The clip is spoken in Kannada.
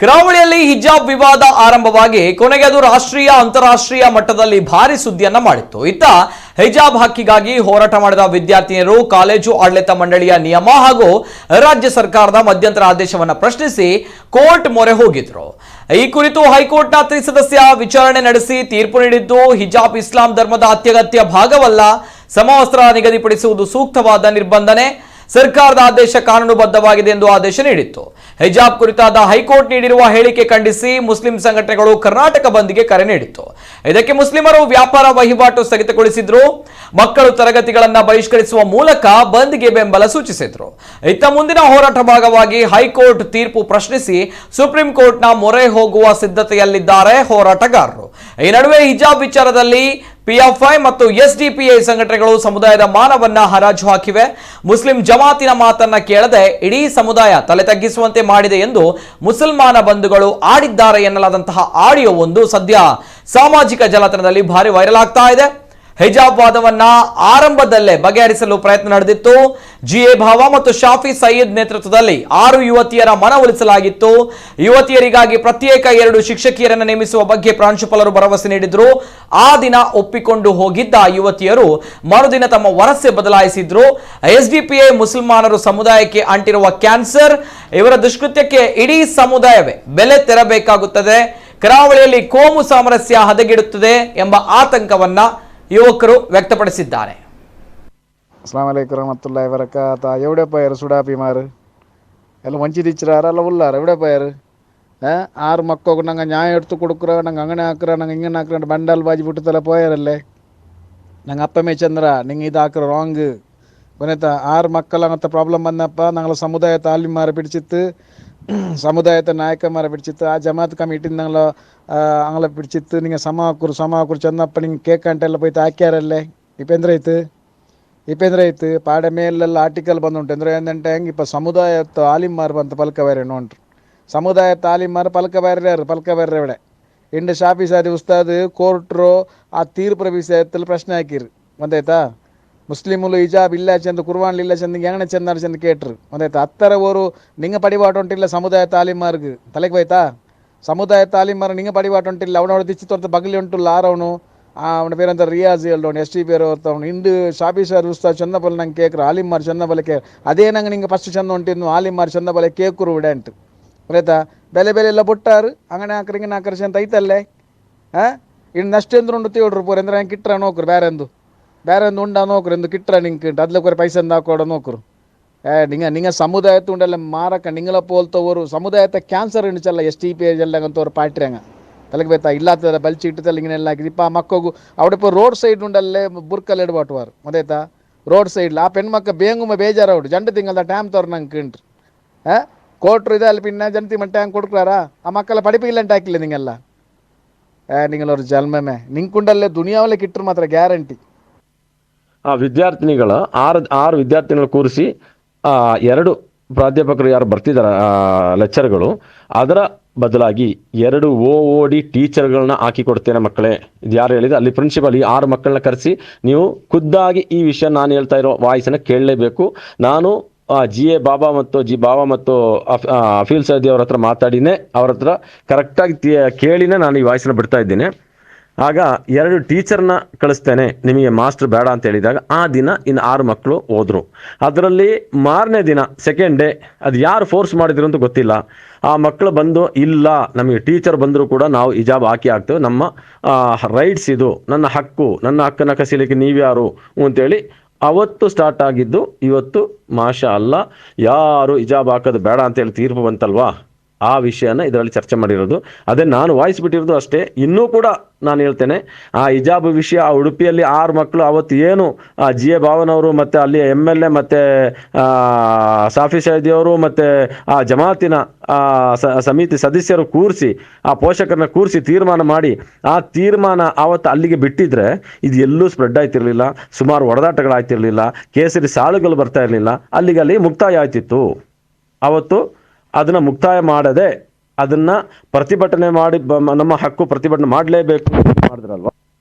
ಕರಾವಳಿಯಲ್ಲಿ ಹಿಜಾಬ್ ವಿವಾದ ಆರಂಭವಾಗಿ ಕೊನೆಗೆ ಅದು ರಾಷ್ಟ್ರೀಯ ಅಂತಾರಾಷ್ಟ್ರೀಯ ಮಟ್ಟದಲ್ಲಿ ಭಾರಿ ಸುದ್ದಿಯನ್ನ ಮಾಡಿತ್ತು. ಇತ್ತ ಹಿಜಾಬ್ ಹಕ್ಕಿಗಾಗಿ ಹೋರಾಟ ಮಾಡಿದ ವಿದ್ಯಾರ್ಥಿನಿಯರು ಕಾಲೇಜು ಆಡಳಿತ ಮಂಡಳಿಯ ನಿಯಮ ಹಾಗೂ ರಾಜ್ಯ ಸರ್ಕಾರದ ಮಧ್ಯಂತರ ಆದೇಶವನ್ನು ಪ್ರಶ್ನಿಸಿ ಕೋರ್ಟ್ ಮೊರೆ ಹೋಗಿದ್ರು. ಈ ಕುರಿತು ಹೈಕೋರ್ಟ್ನ ತ್ರಿಸದಸ್ಯ ವಿಚಾರಣೆ ನಡೆಸಿ ತೀರ್ಪು ನೀಡಿದ್ದು, ಹಿಜಾಬ್ ಇಸ್ಲಾಂ ಧರ್ಮದ ಅತ್ಯಗತ್ಯ ಭಾಗವಲ್ಲ, ಸಮವಸ್ತ್ರ ನಿಗದಿಪಡಿಸುವುದು ಸೂಕ್ತವಾದ ನಿರ್ಬಂಧನೆ, ಸರ್ಕಾರದ ಆದೇಶ ಕಾನೂನುಬದ್ಧವಾಗಿದೆ ಎಂದು ಆದೇಶ ನೀಡಿತ್ತು. ಹಿಜಾಬ್ ಕುರಿತಾದ ಹೈಕೋರ್ಟ್ ನೀಡಿರುವ ಹೇಳಿಕೆ ಖಂಡಿಸಿ ಮುಸ್ಲಿಂ ಸಂಘಟನೆಗಳು ಕರ್ನಾಟಕ ಬಂದ್ಗೆ ಕರೆ ನೀಡಿತ್ತು. ಇದಕ್ಕೆ ಮುಸ್ಲಿಮರು ವ್ಯಾಪಾರ ವಹಿವಾಟು ಸ್ಥಗಿತಗೊಳಿಸಿದ್ರು. ಮಕ್ಕಳು ತರಗತಿಗಳನ್ನ ಬಹಿಷ್ಕರಿಸುವ ಮೂಲಕ ಬಂದ್ಗೆ ಬೆಂಬಲ ಸೂಚಿಸಿದ್ರು. ಇತ್ತ ಮುಂದಿನ ಹೋರಾಟ ಭಾಗವಾಗಿ ಹೈಕೋರ್ಟ್ ತೀರ್ಪು ಪ್ರಶ್ನಿಸಿ ಸುಪ್ರೀಂ ಕೋರ್ಟ್ನ ಮೊರೆ ಹೋಗುವ ಸಿದ್ಧತೆಯಲ್ಲಿದ್ದಾರೆ ಹೋರಾಟಗಾರರು. ಈ ನಡುವೆ ಹಿಜಾಬ್ ವಿಚಾರದಲ್ಲಿ ಪಿಎಫ್ಐ ಮತ್ತು ಎಸ್ಡಿಪಿಐ ಸಂಘಟನೆಗಳು ಸಮುದಾಯದ ಮಾನವನ್ನ ಹರಾಜು ಹಾಕಿವೆ. ಮುಸ್ಲಿಂ ಜಮಾತಿನ ಮಾತನ್ನ ಕೇಳದೆ ಇಡೀ ಸಮುದಾಯ ತಲೆ ತಗ್ಗಿಸುವಂತೆ ಮಾಡಿದೆ ಎಂದು ಮುಸಲ್ಮಾನ ಬಂಧುಗಳು ಆಡಿದ್ದಾರೆ ಎನ್ನಲಾದಂತಹ ಆಡಿಯೋ ಒಂದು ಸದ್ಯ ಸಾಮಾಜಿಕ ಜಾಲತಾಣದಲ್ಲಿ ಭಾರಿ ವೈರಲ್ ಆಗ್ತಾ ಇದೆ. ಹಿಜಾಬ್ ವಾದವನ್ನ ಆರಂಭದಲ್ಲೇ ಬಗೆಹರಿಸಲು ಪ್ರಯತ್ನ ನಡೆದಿತ್ತು. ಜಿಎ ಭಾವ ಮತ್ತು ಶಾಫಿ ಸಯೀದ್ ನೇತೃತ್ವದಲ್ಲಿ 6 ಯುವತಿಯರ ಮನವೊಲಿಸಲಾಗಿತ್ತು. ಯುವತಿಯರಿಗಾಗಿ ಪ್ರತ್ಯೇಕ 2 ಶಿಕ್ಷಕಿಯರನ್ನು ನೇಮಿಸುವ ಬಗ್ಗೆ ಪ್ರಾಂಶುಪಾಲರು ಭರವಸೆ ನೀಡಿದ್ರು. ಆ ದಿನ ಒಪ್ಪಿಕೊಂಡು ಹೋಗಿದ್ದ ಯುವತಿಯರು ಮರುದಿನ ತಮ್ಮ ವರಸೆ ಬದಲಾಯಿಸಿದ್ರು. ಎಸ್ಡಿಪಿಐ ಮುಸಲ್ಮಾನರು ಸಮುದಾಯಕ್ಕೆ ಅಂಟಿರುವ ಕ್ಯಾನ್ಸರ್, ಇವರ ದುಷ್ಕೃತ್ಯಕ್ಕೆ ಇಡೀ ಸಮುದಾಯವೇ ಬೆಲೆ ತೆರಬೇಕಾಗುತ್ತದೆ, ಕರಾವಳಿಯಲ್ಲಿ ಕೋಮು ಸಾಮರಸ್ಯ ಹದಗೆಡುತ್ತದೆ ಎಂಬ ಆತಂಕವನ್ನ ಯುವಕರು ವ್ಯಕ್ತಪಡಿಸಿದ್ದಾರೆ. ಅಸ್ಲಾಂ ವಲೈಕುಂ ರಹಮತುಲ್ಲಾಹಿ ವಬರಕಾತ. ಎವಡೆ ಪಯರು ಸುಡಾಪಿ ಮಾರು ಎಲ್ಲ ವಂಚಿದಿಚ್ಚರಾರ ಅಲ್ಲ ಉಲ್ಲಾರ ಎವಡೆ ಪಯರು 6 ಮಕ್ಕಳು ನಂಗೆ ನ್ಯಾಯ ಎಡ್ತು ಕೊಡುಕ್ರ, ನಂಗೆ ಅಂಗನೆ ಹಾಕ್ರ, ನಂಗೆ ಹಿಂಗನೆ ಹಾಕ್ರ ಬಂಡಲ್ ಬಾಜಿ ಬಿಟ್ಟುತ್ತಲ್ಲ ಪೋಯರಲ್ಲೇ ನಂಗೆ ಅಪ್ಪಮೇ ಚಂದ್ರ ನಿಂಗೆ ಇದು ಹಾಕ್ರ ರಾಂಗ್ ಬನೇತ 6 ಮಕ್ಕಳ ಅಂತ ಪ್ರಾಬ್ಲಮ್ ಬಂದಪ್ಪ. ನಂಗೆ ಸಮುದಾಯ ತಾಲೀಮ್ ಮಾರ ಬಿಡಿಸಿತ್ತು, ಸಮುದಾಯದ ನಾಯಕ ಮಾರ ಬಿಡಿಸಿತ್ತು, ಆ ಜಮಾತ್ ಕಮಿಟಿಂದ ನಂಗೆ ಅಂಗಲ ಬಿಡಿಸಿತ್ತು. ನಿಂಗೆ ಸಮಾಕುರು ಚಂದಪ್ಪ ನಿಂಗೆ ಕೇಕ್ ಅಂಟೆಲ್ಲ ಹೋಯ್ತು ಹಾಕ್ಯಾರಲ್ಲೇ ಇಪೇಂದ್ರ ಪಾಡೆ ಮೇಲೆಲ್ಲ ಆರ್ಟಿಕಲ್ ಬಂದುಂಟು ಅಂದರೆ ಏನಂటే ಹೆಂಗೆ ಇಪ್ಪ ಸಮುದಾಯ ತಾಲೀಮ್ ಮಾರು ಬಂತು ಪಲ್ಕ ಬೇರೆ ನೋಡ್ರಿ. ಸಮುದಾಯ ತಾಲೀಮ್ ಮಾರು ಪಲ್ಕ ಬೇರೆ ಎವಡೆ ಇಂಡು ಶಾಫಿ ಸಾದಿ ಉಸ್ತಾದ್ ಕೋರ್ಟ್ರು ಆ ತೀರ್ಪು ವಿಷಯದಲ್ಲಿ ಪ್ರಶ್ನೆ ಹಾಕಿರು ಒಂದಾಯ್ತಾ. ಮುಸ್ಲಿಮುಲು ಹಿಜಾಬ್ ಇಲ್ಲ ಚಂದ ಕುರ್ವಾನ್ ಇಲ್ಲ ಚಂದ ಹೆಂಗನೆ ಚಂದ ಚಂದ ಕೇಟ್ರು ಒಂದಾಯ್ತಾ. ಹತ್ತರ ಓರು ನಿಂಗೆ ಪಡಿವಾಟ ಉಂಟಿಲ್ಲ ಸಮುದಾಯ ತಾಲೀಮ್ ಮಾರ್ಗ್ ತಲೆಗೆ ಹೋಯ್ತಾ. ಸಮುದಾಯ ತಾಲೀಮ್ ಮಾರು ನಿಂಗೆ ಪಡಿವಾಟ ಉಂಟಿಲ್ಲ ಅವನವಳು ದಿಚ್ಚಿ ತೋರ್ತ ಬಗಲಿ ಉಂಟು ಆರವನು ಅವನ പേരെന്താ റിയാസ് ಹೇಳ್ದವನು ಎಸ್ ಟಿ പേರು ಓದ್ತವನು ಇಂಡು ಶಾಫಿ ಸಾರ್ ಉಸ್ತಾದ್ ಚಂದಬಲ್ ನಂಗೆ ಕೇಕ್ರು ಆಲಿಮ್ ಮಾರು ಚಂದಬಲೆ ಕೇಕ್ ಅದೇ ನಂಗೆ ನಿಂಗೆ ಫಸ್ಟ್ ಚಂದ ಉಂಟಿನ್ನು ಆಲಿಮ್ ಮಾರು ಚಂದಬಲೆ ಕೇಕರು ವಿಡೆ ಅಂಟು ಆಯ್ತಾ. ಬೆಲೆ ಎಲ್ಲ ಬುಟ್ಟಾರು ಅಂಗನೆ ಹಾಕ್ರಿ ಹಿಂಗೆ ಹಾಕ್ರಿ ಅಂತ ಐತಲ್ಲೇ ಇನ್ನು ನಷ್ಟೆಂದ್ರು ಉಂಡು ತೇಳ್ರು ಪೂರ ಅಂದ್ರೆ ನಂಗೆ ಕಿಟ್ರ ನೋಕ್ರು ಬೇರೆಂದು ಉಂಡ ನೋಕ್ರು ಎಂದು ಕಿಟ್ರ ನಿಂಗೆ ಅದ್ಲಕ್ಕೋರೆ ಪೈಸಂದು ಹಾಕೋಡ ನೋಕ್ರು ನಿಂಗೆ ಸಮುದಾಯ ಉಂಡೆಲ್ಲ ಮಾರಕ ನಿಂಗಲ ಪೋಲ್ತವರು ಸಮುದಾಯದ ಕ್ಯಾನ್ಸರ್ ಇಂಡಿಚಲ್ಲ ಎಸ್ ಟಿ ಪಿ ಎಲ್ಲಂತವ್ರು ಪಾಟ್ರಿ ಹಂಗೆ ತಲೆಗೆ ಬೇತಾ ಇಲ್ಲಾತದ ಬಲ್ಚಿ ಇಟ್ಟದಲ್ಲಿ ಹಿಂಗೆಲ್ಲ ಹಾಕಿದ್ದು ಇಪ್ಪ ಆ ಮಕ್ಕಳು ಅವಡಿಪ್ಪ ರೋಡ್ ಸೈಡ್ ಉಂಡಲ್ಲೇ ಬುರ್ಕಲ್ಲಿ ಇಡ್ಬಾಟುವಾರು ಮದೇತಾ ರೋಡ್ ಸೈಡ್ ಆ ಪೆಣ್ಮಕ್ಕ ಬೇಂಗುಮ ಬೇಜಾರವ್ರು ಜಂಡು ತಿಂಗಳದ ಟ್ಯಾಮ್ ತವ್ರು ನಂಗೆ ಕಿಂಟ್ರು ಕೋಟ್ರು ಇದೆ ಅಲ್ಲಿ ಪಿನ್ನ ಜನತಿ ಮಟ್ಟ ಹಂಗೆ ಕೊಡ್ಕ್ರಾರ ಆ ಮಕ್ಕಳ ಪಡಿಪಿಲ್ಲಂಟ ಹಾಕಿಲ್ಲ ನಿಂಗೆಲ್ಲ ನಿಂಗಳವ್ರು ಜಲ್ಮೆ ನಿಂಕುಂಡಲ್ಲೇ ದುನಿಯಾವಲ್ಲೇ ಕಿಟ್ರು ಮಾತ್ರ ಗ್ಯಾರಂಟಿ. ಆ ವಿದ್ಯಾರ್ಥಿನಿಗಳ 6 ವಿದ್ಯಾರ್ಥಿನಿಗಳು ಕೂರಿಸಿ 2 ಪ್ರಾಧ್ಯಾಪಕರು ಯಾರು ಬರ್ತಿದ್ದಾರೆ ಲೆಕ್ಚರ್ಗಳು, ಅದರ ಬದಲಾಗಿ 2 OOD ಟೀಚರ್ಗಳನ್ನ ಹಾಕಿ ಕೊಡ್ತೇನೆ ಮಕ್ಕಳೇ. ಇದು ಯಾರು ಹೇಳಿದೆ ಅಲ್ಲಿ ಪ್ರಿನ್ಸಿಪಲ್ ಈ 6 ಮಕ್ಕಳನ್ನ ಕರೆಸಿ ನೀವು ಖುದ್ದಾಗಿ ಈ ವಿಷಯ ನಾನು ಹೇಳ್ತಾ ಇರೋ ವಾಯ್ಸನ್ನ ಕೇಳಲೇಬೇಕು. ನಾನು GA ಬಾಬಾ ಮತ್ತು ಅಫೀಲ್ ಸೈದಿ ಅವ್ರ ಹತ್ರ ಮಾತಾಡಿನೇ ಅವ್ರ ಹತ್ರ ಕರೆಕ್ಟಾಗಿ ಕೇಳಿನೇ ನಾನು ಈ ವಾಯ್ಸನ್ನ ಬಿಡ್ತಾ ಇದ್ದೀನಿ. ಆಗ 2 ಟೀಚರ್ನ ಕಳಿಸ್ತೇನೆ ನಿಮಗೆ ಮಾಸ್ಟರ್ ಬೇಡ ಅಂತ ಹೇಳಿದಾಗ ಆ ದಿನ ಇನ್ನು 6 ಮಕ್ಕಳು ಹೋದ್ರು. ಅದರಲ್ಲಿ ಮಾರನೇ ದಿನ ಸೆಕೆಂಡ್ ಡೇ ಅದು ಯಾರು ಫೋರ್ಸ್ ಮಾಡಿದ್ರು ಅಂತ ಗೊತ್ತಿಲ್ಲ. ಆ ಮಕ್ಕಳು ಬಂದು ಇಲ್ಲ ನಮಗೆ ಟೀಚರ್ ಬಂದರೂ ಕೂಡ ನಾವು ಹಿಜಾಬ್ ಹಾಕಿ ಹಾಕ್ತೇವೆ, ನಮ್ಮ ರೈಟ್ಸ್ ಇದು, ನನ್ನ ಹಕ್ಕನ್ನು ಕಸೀಲಿಕ್ಕೆ ನೀವ್ಯಾರು ಅಂತೇಳಿ ಅವತ್ತು ಸ್ಟಾರ್ಟ್ ಆಗಿದ್ದು. ಇವತ್ತು ಮಾಷಾ ಅಲ್ಲ ಯಾರು ಹಿಜಾಬ್ ಹಾಕೋದು ಬೇಡ ಅಂತೇಳಿ ತೀರ್ಪು ಬಂತಲ್ವಾ, ಆ ವಿಷಯನ ಇದರಲ್ಲಿ ಚರ್ಚೆ ಮಾಡಿರೋದು. ಅದೇ ನಾನು ವಾಯ್ಸ್ ಬಿಟ್ಟಿರೋದು ಅಷ್ಟೇ. ಇನ್ನೂ ಕೂಡ ನಾನು ಹೇಳ್ತೇನೆ, ಆ ಹಿಜಾಬ್ ವಿಷಯ ಆ ಉಡುಪಿಯಲ್ಲಿ 6 ಮಕ್ಕಳು ಅವತ್ತು ಏನು GA ಭಾವನವರು ಮತ್ತು ಅಲ್ಲಿ MLA ಮತ್ತು ಸಾಫಿ ಸೈದಿಯವರು ಮತ್ತು ಆ ಜಮಾತಿನ ಸಮಿತಿ ಸದಸ್ಯರು ಕೂರಿಸಿ ಆ ಪೋಷಕರನ್ನ ಕೂರಿಸಿ ತೀರ್ಮಾನ ಮಾಡಿ ಆ ತೀರ್ಮಾನ ಆವತ್ತು ಅಲ್ಲಿಗೆ ಬಿಟ್ಟಿದ್ರೆ ಇದು ಎಲ್ಲೂ ಸ್ಪ್ರೆಡ್ ಆಯ್ತಿರಲಿಲ್ಲ, ಸುಮಾರು ಹೊಡೆದಾಟಗಳಾಯ್ತಿರಲಿಲ್ಲ, ಕೇಸರಿ ಸಾಲುಗಳು ಬರ್ತಾ ಇರಲಿಲ್ಲ, ಅಲ್ಲಿ ಮುಕ್ತಾಯ ಆಯ್ತಿತ್ತು. ಅವತ್ತು ಅದನ್ನು ಮುಕ್ತಾಯ ಮಾಡದೆ ಅದನ್ನು ಪ್ರತಿಭಟನೆ ಮಾಡಿ ನಮ್ಮ ಹಕ್ಕು ಪ್ರತಿಭಟನೆ ಮಾಡಲೇಬೇಕು ಮಾಡಿದ್ರಲ್ವ.